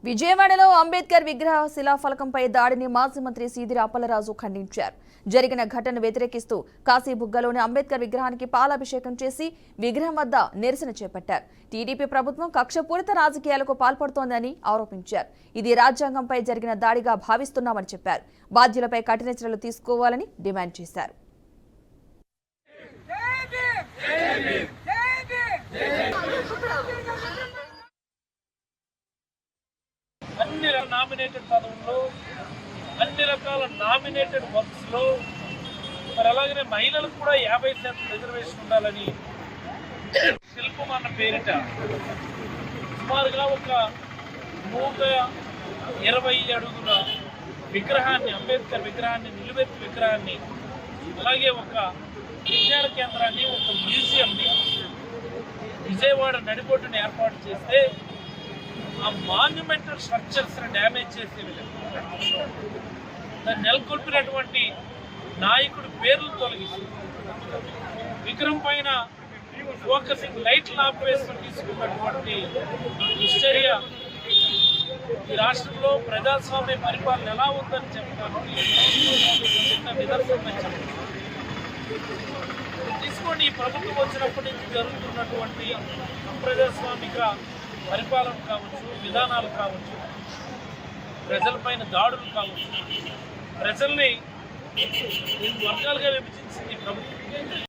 విజయవాడలో అంబేద్కర్ విగ్రహ శిలాఫలకంపై దాడిని మాజీ మంత్రి సీదిరి అప్పలరాజు ఖండించారు. జరిగిన ఘటనను వ్యతిరేకిస్తూ కాశీబుగ్గలోని అంబేద్కర్ విగ్రహానికి పాలాభిషేకం చేసి విగ్రహం వద్ద నిరసన చేపట్టారు. టీడీపీ ప్రభుత్వం కక్షపూరిత రాజకీయాలకు పాల్పడుతోందని ఆరోపించారు. ఇది రాజ్యాంగంపై జరిగిన దాడిగా భావిస్తున్నామని చెప్పారు. బాధ్యులపై కఠిన చర్యలు తీసుకోవాలని డిమాండ్ చేశారు. అన్ని నామినేటెడ్ పదవుల్లో అన్ని రకాల నామినేటెడ్ వర్క్స్లో మరి అలాగనే మహిళలకు కూడా 50% రిజర్వేషన్ ఉండాలని శిల్పం అన్న పేరిట సుమారుగా ఒక 120 అడుగుల విగ్రహాన్ని, అంబేద్కర్ విగ్రహాన్ని, నిలువెత్తు విగ్రహాన్ని, అలాగే ఒక విజ్ఞాన కేంద్రాన్ని, ఒక మ్యూజియంని విజయవాడ నడిబొడ్డుని ఏర్పాటు చేస్తే ఆ మాన్యుమెంటల్ స్ట్రక్చర్స్ని డ్యామేజ్ చేసే విధంగా దాన్ని నెలకొల్పినటువంటి నాయకుడి పేర్లు తొలగిస్తూ విగ్రహం పైన ఫోకసింగ్ లైట్లు ఆపరేషన్ తీసుకున్నటువంటి దుశ్చర్య ఈ రాష్ట్రంలో ప్రజాస్వామ్య పరిపాలన ఎలా ఉందని చెప్పడానికి చిన్న నిదర్శనం తీసుకోండి. ఈ ప్రభుత్వం వచ్చినప్పటి నుంచి జరుగుతున్నటువంటి అప్రజాస్వామిక పరిపాలన కావచ్చు, విధానాలు కావచ్చు, ప్రజలపైన దాడులు కావచ్చు, ప్రజల్ని వర్గాలుగా విభజించింది ప్రభుత్వం.